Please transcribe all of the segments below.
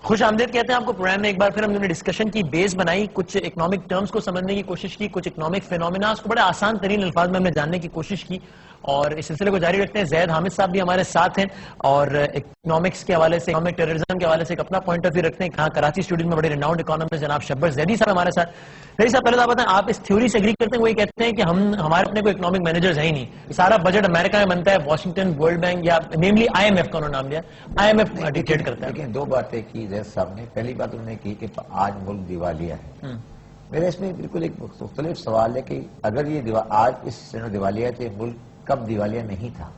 خوش آمدید کہتے ہیں آپ کو پروگرام میں. ایک بار پھر ہم نے ڈسکشن کی بیس بنائی, کچھ اکنامک ٹرمز کو سمجھنے کی کوشش کی, کچھ اکنامک فینومیناز کو بڑے آسان ترین الفاظ میں ہم نے جاننے کی کوشش کی, اور اس سلسلے کو جاری رکھتے ہیں. زید حامد صاحب بھی ہمارے ساتھ ہیں اور اکنامکس کے حوالے سے, اکنامک ٹیررزم کے حوالے سے ایک اپنا پوائنٹ آف ویو رکھتے ہیں. ہاں, کراچی اسٹوڈیو میں بڑے ریناؤنڈ اکانومسٹ جناب شبر زیدی صاحب ہمارے ساتھ. زیدی صاحب پہلے تو آپ بتائیں, آپ اس تھیوری سے ایگری کرتے ہیں؟ وہ یہ کہتے ہیں کہ ہمارے اپنے کوئی اکنامک مینیجرز ہیں ہی نہیں, سارا بجٹ امریکہ میں بنتا ہے, واشنگٹن, ورلڈ بینک یا نیملی آئی ایم ایف کا انہوں نے نام لیا, آئی ایم ایف ڈکٹیٹ کرتا ہے. لیکن دو باتیں کی زید صاحب نے. پہلی بات انہوں نے کی کہ آج ملک دیوالیہ ہے. میرا اس میں بالکل ایک مختلف سوال ہے کہ اگر یہ آج اس دیوالیہ تھے, ملک کب دیوالیہ نہیں تھا؟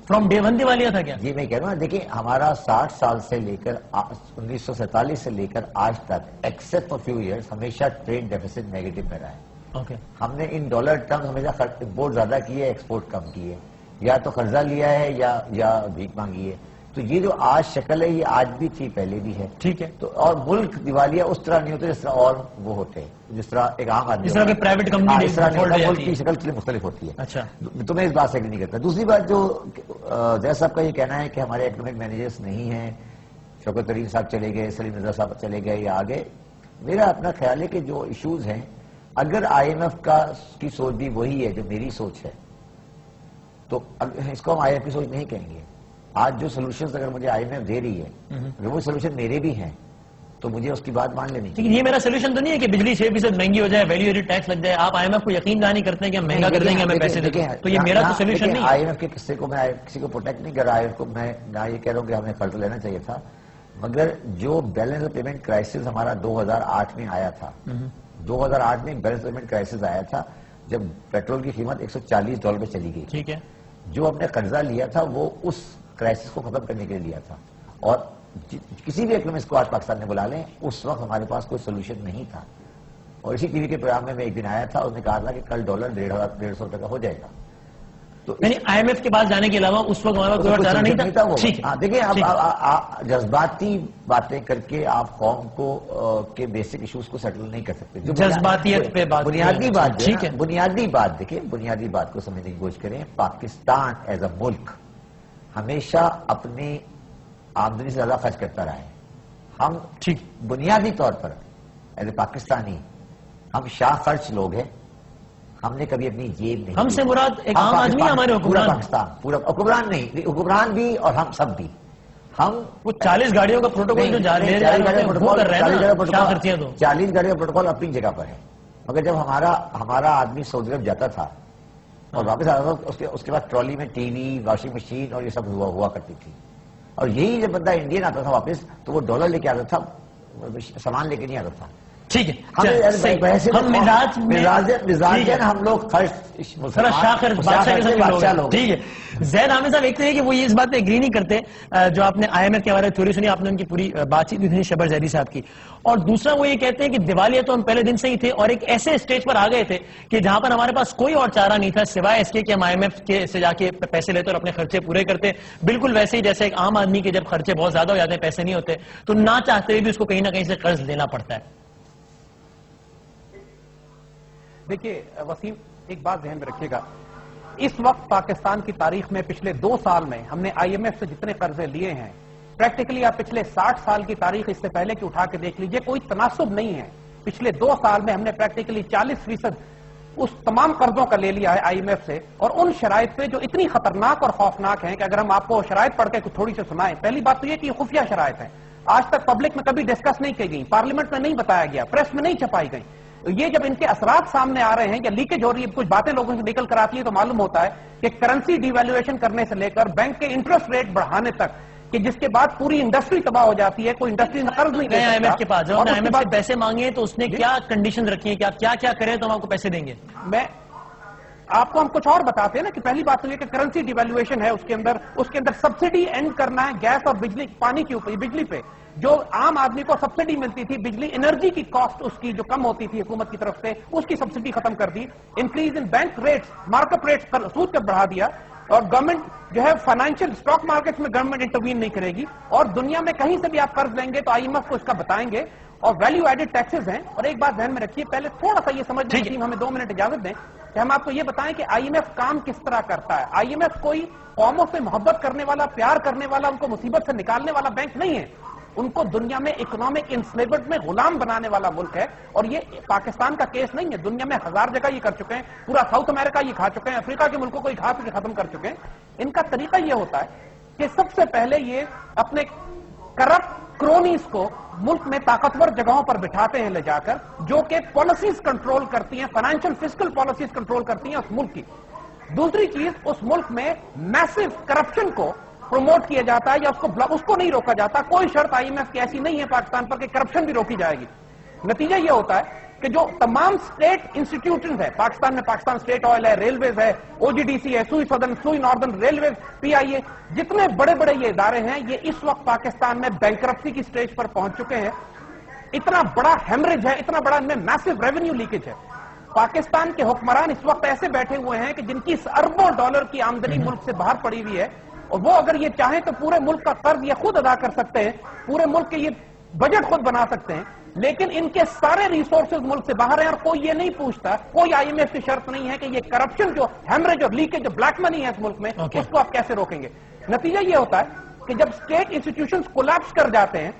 فرام ڈے ون دیوالیہ تھا کیا؟ جی میں کہہ رہا ہوں, دیکھیں ہمارا 60 سال سے لے کر 1947 سے لے کر آج تک ایکسپٹ فار فیو ایئرس ہمیشہ ٹریڈ ڈیفیسٹ نیگیٹو میں رہا ہے. ہم نے ان ڈالر ٹرمز ہمیشہ امپورٹ زیادہ کی ہے, ایکسپورٹ کم کی ہے, یا تو قرضہ لیا ہے یا بھیک مانگی ہے. تو یہ جو آج شکل ہے یہ آج بھی تھی, پہلے بھی ہے. ٹھیک ہے. تو اور ملک دیوالیہ اس طرح نہیں ہوتے جس طرح اور وہ ہوتے ہیں, جس طرح ایک عام آدمی, جس طرح کہ پرائیویٹ کمپنی اس طرح ملک کی شکل سے مختلف ہوتی ہے. اچھا, تو میں اس بات سے نہیں کرتا. دوسری بات جو زید صاحب کا یہ کہنا ہے کہ ہمارے اکنامک مینیجرز نہیں ہیں, شوکت طرین صاحب چلے گئے, سلیم رضا صاحب چلے گئے یا آگے, میرا اپنا خیال ہے کہ جو ایشوز ہیں, اگر آئی ایم ایف کی سوچ بھی وہی ہے جو میری سوچ ہے, تو اس کو ہم آئی ایم ایف کی سوچ نہیں کہیں گے. آج جو سولوشنز اگر مجھے آئی ایم ایف دے رہی ہے, اگر وہ سولوشن میرے بھی ہیں, تو مجھے اس کی بات مان لینی چاہیے. یہ میرا سولوشن تو نہیں ہے کہ بجلی 6% مہنگی ہو جائے, ویلیو ایڈڈ ٹیکس لگ جائے. آپ آئی ایم ایف کو یقین دہانی کرتے ہیں کہ ہم مہنگا کر دیں گے, ہمیں پیسے دیں گے, تو یہ میرا تو سولوشن نہیں ہے. آئی ایم ایف کے قصے کو میں کسی کو پروٹیکٹ نہیں کر رہا, میں نہ یہ کہہ رہا ہوں کہ ہمیں قرض لینا چاہیے تھا, مگر جو بیلنس آف پیمنٹ کرائسس ہمارا 2008 میں آیا تھا, 2008 میں بیلنس پیمنٹ کرائسس آیا تھا جب پیٹرول کی قیمت $140 پہ چلی گئی. ٹھیک ہے. جو ہم نے قرضہ لیا تھا وہ اس کرائسس کو ختم کرنے کے لیے لیا تھا, اور کسی بھی اکنامسٹ کو آج پاکستان میں بلا لیں, اس وقت ہمارے پاس کوئی سولوشن نہیں تھا. اور اسی ٹی وی کے پروگرام میں ایک دن آیا تھا, اس نے کہا تھا کہ کل ڈالر 150 روپے کا ہو جائے گا. تو یعنی آئی ایم ایف کے پاس جانے کے علاوہ اس وقت ہمارا کوئی چارہ نہیں تھا. دیکھیں آپ جذباتی باتیں کر کے آپ قوم کو کے بیسک ایشوز کو سیٹل نہیں کر سکتے. جذباتیت پہ بات, بنیادی بات, بنیادی بات دیکھیں, بنیادی بات کو سمجھنے کی کوشش کریں. پاکستان ایز اے ملک ہمیشہ اپنی آمدنی سے زیادہ خرچ کرتا رہا ہے. ہم بنیادی طور پر ایز اے پاکستانی ہم شاہ خرچ لوگ ہیں. ہم نے کبھی اپنی جیب نہیں, ہم سے مراد ایک عام آدمی ہمارے پورا پاکستان, پورا حکمران نہیں, حکمران بھی اور ہم سب بھی. ہم وہ 40 گاڑیوں کا پروٹوکول جو جا رہے ہیں 40 گاڑیوں کا پروٹوکول اپنی جگہ پر ہے, مگر جب ہمارا آدمی سعودی عرب جاتا تھا اور واپس آتا تھا, اس کے بعد ٹرالی میں ٹی وی, واشنگ مشین اور یہ سب ہوا کرتی تھی. اور یہی جب بندہ انڈین آتا تھا واپس, تو وہ ڈالر لے کے آتا تھا, سامان لے کے نہیں آتا تھا. ٹھیک ہے, ہم مزاج ہم لوگ ٹھیک ہے. زید حامد صاحب ایک تو ہے کہ وہ یہ اس بات پہ ایگری نہیں کرتے جو آپ نے آئی ایم ایف کے بارے میں تھیوری سنی, آپ نے ان کی پوری بات چیت بھی شبر زیدی صاحب کی. اور دوسرا وہ یہ کہتے ہیں کہ دیوالیہ تو ہم پہلے دن سے ہی تھے, اور ایک ایسے اسٹیج پر آ گئے تھے کہ جہاں پر ہمارے پاس کوئی اور چارہ نہیں تھا سوائے اس کے کہ ہم آئی ایم ایف کے سے جا کے پیسے لیتے اور اپنے خرچے پورے کرتے. بالکل ویسے ہی جیسے ایک عام آدمی کے جب خرچے بہت زیادہ ہو جاتے ہیں, پیسے نہیں ہوتے, تو نہ چاہتے ہوئے بھی اس کو کہیں نہ کہیں سے قرض لینا پڑتا ہے. دیکھیے وسیم, ایک بات ذہن میں رکھیے گا, اس وقت پاکستان کی تاریخ میں پچھلے 2 سال میں ہم نے آئی ایم ایف سے جتنے قرضے لیے ہیں, پریکٹیکلی آپ پچھلے 60 سال کی تاریخ اس سے پہلے کی اٹھا کے دیکھ لیجئے, کوئی تناسب نہیں ہے. پچھلے 2 سال میں ہم نے پریکٹیکلی 40% اس تمام قرضوں کا لے لیا ہے آئی ایم ایف سے, اور ان شرائط پہ جو اتنی خطرناک اور خوفناک ہیں کہ اگر ہم آپ کو شرائط پڑھ کے تھوڑی سی سنائیں. پہلی بات تو یہ کہ یہ خفیہ شرائط ہیں, آج تک پبلک میں کبھی ڈسکس نہیں کی گئی, پارلیمنٹ میں نہیں بتایا گیا, پریس میں نہیں چھپائی گئی. یہ جب ان کے اثرات سامنے آ رہے ہیں یا لیکیج ہو رہی ہے, کچھ باتیں لوگوں سے نکل کر آتی ہے, تو معلوم ہوتا ہے کہ کرنسی ڈی ویلیویشن کرنے سے لے کر بینک کے انٹرسٹ ریٹ بڑھانے تک, کہ جس کے بعد پوری انڈسٹری تباہ ہو جاتی ہے, کوئی انڈسٹری میں قرض نہیں دے آئی ایم ایف کے پاس جب آئی ایم ایف سے پیسے مانگے تو اس نے کیا کنڈیشن رکھی ہے, کیا کیا کریں تو ہم آپ کو پیسے دیں گے. میں آپ کو ہم کچھ اور بتاتے ہیں نا کہ پہلی بات تو یہ کہ کرنسی ڈی ویلیویشن ہے, اس کے اندر سبسڈی اینڈ کرنا ہے گیس اور بجلی, پانی کے اوپر, بجلی پہ جو عام آدمی کو سبسڈی ملتی تھی, بجلی انرجی کی کاسٹ اس کی جو کم ہوتی تھی حکومت کی طرف سے, اس کی سبسڈی ختم کر دی. Increase in bank rates, markup rates پر سود کا بڑھا دیا, اور گورنمنٹ جو ہے فائنینشیل اسٹاک مارکیٹس میں گورنمنٹ انٹروین نہیں کرے گی, اور دنیا میں کہیں سے بھی آپ قرض لیں گے تو آئی ایم ایف کو اس کا بتائیں گے, اور ویلیو ایڈڈ ٹیکسز ہیں. اور ایک بات ذہن میں رکھیے, پہلے تھوڑا سا یہ سمجھ لیں, ہمیں 2 منٹ اجازت دیں کہ ہم آپ کو یہ بتائیں کہ آئی ایم ایف کام کس طرح کرتا ہے. آئی ایم ایف کوئی قوموں سے محبت کرنے والا, پیار کرنے والا, ان کو مصیبت سے نکالنے والا بینک نہیں ہے. ان کو دنیا میں اکنامک انسلیورمنٹ میں غلام بنانے والا ملک ہے. اور یہ پاکستان کا کیس نہیں ہے, دنیا میں 1000 جگہ یہ کر چکے ہیں, پورا ساؤتھ امریکہ یہ کھا چکے ہیں, افریقہ کے ملکوں کو یہ کھا کے ختم کر چکے ہیں. ان کا طریقہ یہ ہوتا ہے کہ سب سے پہلے یہ اپنے کرپٹ کرونیز کو ملک میں طاقتور جگہوں پر بٹھاتے ہیں لے جا کر, جو کہ پالیسیز کنٹرول کرتی ہیں, فائنینشیل فسکل پالیسیز کنٹرول کرتی ہیں اس ملک کی. دوسری چیز, اس ملک میں میسو کرپشن کو پروموٹ کیا جاتا ہے یا اس کو نہیں روکا جاتا. کوئی شرط IMF کی ایسی نہیں ہے پاکستان پر کہ کرپشن بھی روکی جائے گی. نتیجہ یہ ہوتا ہے کہ جو تمام اسٹیٹ انسٹیٹیوشنز ہیں پاکستان میں, پاکستان اسٹیٹ آئل ہے, ریلویز ہے, OGDC ہے, سوئی سدرن, سوئی ناردرن ریلویز, PIA, جتنے بڑے بڑے یہ ادارے ہیں یہ اس وقت پاکستان میں بینکرپسی کی سٹیج پر پہنچ چکے ہیں. اتنا بڑا ہیمریج ہے, اتنا بڑا ان میں میسو ریونیو لیکیج ہے. پاکستان کے حکمران اس وقت ایسے بیٹھے ہوئے ہیں کہ جن کی اربوں ڈالر کی آمدنی ملک سے باہر پڑی ہوئی ہے, اور وہ اگر یہ چاہیں تو پورے ملک کا قرض یہ خود ادا کر سکتے ہیں, پورے ملک کے یہ بجٹ خود بنا سکتے ہیں, لیکن ان کے سارے ریسورسز ملک سے باہر ہیں اور کوئی یہ نہیں پوچھتا, کوئی IMF کی شرط نہیں ہے کہ یہ کرپشن جو ہیمریج اور لیکیج جو بلیک منی ہے اس ملک میں اس کو آپ کیسے روکیں گے. نتیجہ یہ ہوتا ہے کہ جب اسٹیٹ انسٹیٹیوشنز کولیپس کر جاتے ہیں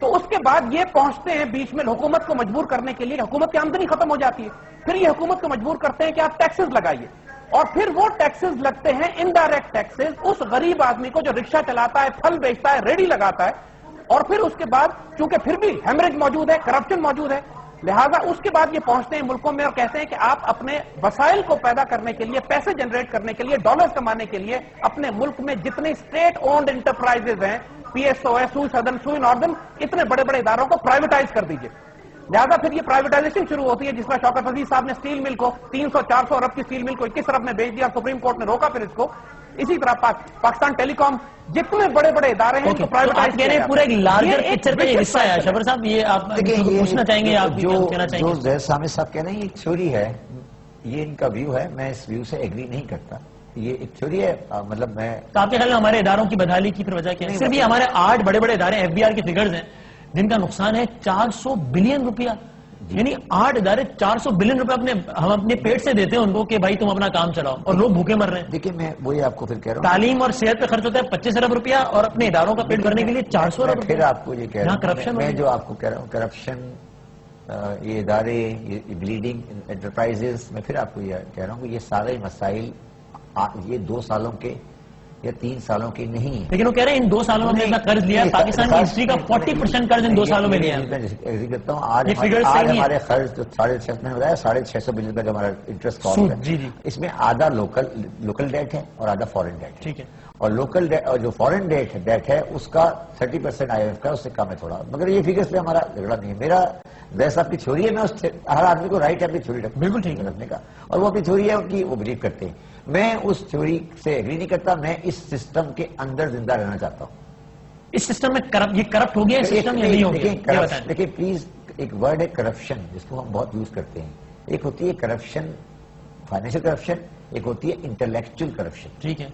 تو اس کے بعد یہ پہنچتے ہیں بیچ میں حکومت کو مجبور کرنے کے لیے, حکومت کی آمدنی ختم ہو جاتی ہے, پھر یہ حکومت کو مجبور کرتے ہیں کہ آپ ٹیکسز لگائیے, اور پھر وہ ٹیکسز لگتے ہیں انڈائریکٹ ٹیکسز اس غریب آدمی کو جو رکشہ چلاتا ہے, پھل بیچتا ہے, ریڑھی لگاتا ہے, اور پھر اس کے بعد چونکہ پھر بھی ہیمریج موجود ہے, کرپشن موجود ہے, لہذا اس کے بعد یہ پہنچتے ہیں ملکوں میں اور کہتے ہیں کہ آپ اپنے وسائل کو پیدا کرنے کے لیے, پیسے جنریٹ کرنے کے لیے, ڈالرز کمانے کے لیے اپنے ملک میں جتنے اسٹیٹ اونڈ انٹرپرائزز ہیں, PSO ہے, سوئی سدرن, سوئی ناردرن, اتنے بڑے بڑے اداروں کو پرائیویٹائز کر دیجئے. لہذا پھر یہ پرائیویٹائزیشن شروع ہوتی ہے, جس میں شوکت عزیز صاحب نے اسٹیل مل کو 300-400 ارب کی اسٹیل مل کو 21 ارب میں بیچ دیا, سپریم کورٹ نے روکا پھر اس کو. اسی طرح پاکستان ٹیلی کام, جتنے بڑے بڑے ادارے ہیں ان کو پرائیویٹائز کیا پورا ایک لارجر پکچر کا یہ حصہ ہے. شبر صاحب یہ آپ پوچھنا چاہیں گے, آپ کہنا چاہیں گے؟ جو زید سامد صاحب کہہ رہے ہیں یہ ایک تھیوری ہے, یہ ان کا ویو ہے, میں اس ویو سے ایگری نہیں کرتا. یہ ایک تھیوری ہے, مطلب میں تو آپ کے خیال میں ہمارے اداروں کی بدحالی کی پھر وجہ کیا ہے؟ صرف یہ ہمارے 8 بڑے بڑے ادارے FBR کے فگرز ہیں جن کا نقصان ہے 400 بلین روپیہ, یعنی 8 ادارے 400 بلین روپے ہم اپنے پیٹ سے دیتے ہیں ان کو کہ بھائی تم اپنا کام چلاؤ, اور لوگ بھوکے مر رہے ہیں. دیکھیں میں وہی آپ کو پھر کہہ رہا ہوں, تعلیم اور صحت پہ خرچ ہوتا ہے 25 ارب روپیہ, اور اپنے اداروں کا پیٹ بھرنے کے لیے 400 ارب روپیہ. پھر آپ کو یہ کہہ رہا ہوں, میں جو آپ کو کہہ رہا ہوں کرپشن, یہ ادارے, یہ بلیڈنگ انٹرپرائزز, میں پھر آپ کو یہ کہہ رہا ہوں کہ یہ سارے مسائل یہ 2 سالوں کے یا 3 سالوں کے نہیں ہیں. لیکن وہ کہہ رہے ہیں ان 2 سالوں میں اتنا قرض لیا ہے, پاکستان کی ہسٹری کا 40% قرض ان 2 سالوں میں لیا ہے. میں ایگری کرتا ہوں, آج ہمارے قرض جو 650 میں بتایا 650 بلین کا جو ہمارا انٹرسٹ کاسٹ ہے, اس میں آدھا لوکل ڈیٹ ہے اور آدھا فورن ڈیٹ ہے. ٹھیک ہے, اور لوکل اور جو فورن ڈیٹ ہے اس کا 30% IMF کا, اس سے کم ہے تھوڑا, مگر یہ فگرز پہ ہمارا جھگڑا نہیں ہے. میرا زید صاحب کی تھیوری ہے, میں ہر آدمی کو رائٹ ہے اپنی تھیوری بالکل ٹھیک رکھنے کا, اور وہ اپنی تھیوری ہے ان کی, وہ بلیو کرتے ہیں. میں اس تھیوری سے ایگری نہیں کرتا, میں اس سسٹم کے اندر زندہ رہنا چاہتا ہوں. اس سسٹم میں یہ کرپٹ ہو گیا, سسٹم یا نہیں ہو گیا؟ دیکھیں پلیز, ایک ورڈ ہے کرپشن جس کو ہم بہت یوز کرتے ہیں. ایک ہوتی ہے کرپشن, فائنینشیل کرپشن, ایک ہوتی ہے انٹلیکچوئل کرپشن. ٹھیک ہے,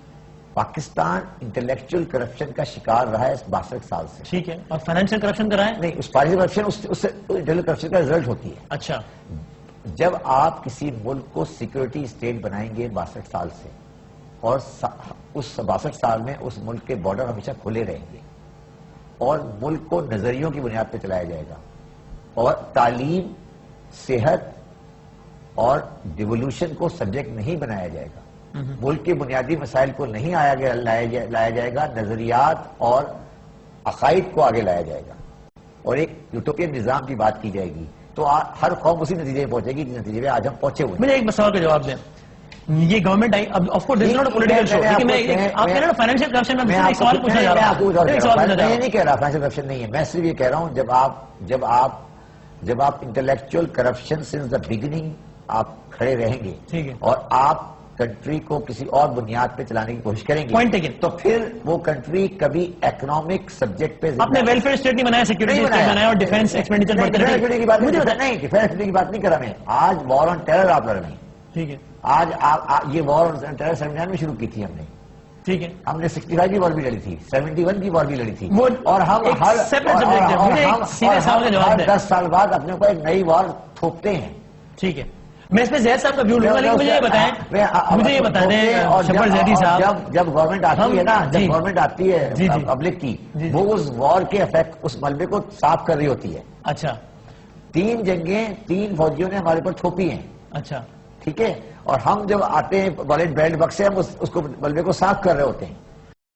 پاکستان انٹلیکچوئل کرپشن کا شکار رہا ہے 62 سال سے. ٹھیک ہے, اور فائنینشیل کرپشن کرا ہے نہیں, اس فائنینشیل کرپشن اس سے انٹلیکچوئل کرپشن کا رزلٹ ہوتی ہے. اچھا, جب آپ کسی ملک کو سیکورٹی اسٹیٹ بنائیں گے 62 سال سے, اور اس 62 سال میں اس ملک کے بارڈر ہمیشہ کھلے رہیں گے, اور ملک کو نظریوں کی بنیاد پہ چلایا جائے گا, اور تعلیم, صحت اور ڈیولوشن کو سبجیکٹ نہیں بنایا جائے گا, ملک کے بنیادی مسائل کو نہیں لایا جائے گا, نظریات اور عقائد کو آگے لایا جائے گا, اور ایک یوٹوپین نظام کی بات کی جائے گی, تو ہر قوم اسی نتیجے میں پہنچے گی جس نتیجے میں آج ہم پہنچے ہوئے. مجھے ایک سوال کا جواب دیں, یہ گورنمنٹ آئی, اب of course this is not a political show, لیکن میں آپ کہہ رہے ہیں فائنینشیل کرپشن میں ایک سوال پوچھنا چاہ رہا ہوں. میں نہیں کہہ رہا فائنینشیل کرپشن نہیں ہے, میں صرف یہ کہہ رہا ہوں جب آپ intellectual corruption since the beginning آپ کھڑے رہیں گے, اور آپ کنٹری کو کسی اور بنیاد پہ چلانے کی کوشش کریں گے, تو پھر وہ کنٹری کبھی اکنامک سبجیکٹ پہ آپ نے ویلفیئر اسٹیٹ نہیں بنایا, سیکورٹی اسٹیٹ بنایا, اور ڈیفینس ایکسپینڈیچر بڑھتے رہے. ڈیفینس کی بات نہیں کر رہا میں, آج وار آن ٹیرر آپ لڑ رہے ہیں. ٹھیک ہے, آج یہ وار آن ٹیرر 79 میں شروع کی تھی ہم نے. ٹھیک ہے, ہم نے 65 کی وار بھی لڑی تھی, 71 کی وار بھی لڑی تھی, اور ہم ہر 10 سال بعد اپنے کو ایک نئی وار تھوپتے ہیں. ٹھیک ہے, میں اس پہ زید صاحب کا ویو لوں گا، لیکن مجھے یہ بتا دیں شبر زیدی صاحب، جب گورنمنٹ آتی ہے نا، جب جی گورنمنٹ آتی ہے جی جی پبلک کی، جی وہ اس وار کے افیکٹ، اس ملبے کو صاف کر رہی ہوتی ہے. اچھا 3 جنگیں 3 فوجیوں نے ہمارے پر تھوپی ہیں، اچھا ٹھیک ہے، اور ہم جب آتے ہیں بلٹ بینڈ بکس سے ہم اس کو ملبے کو صاف کر رہے ہوتے ہیں.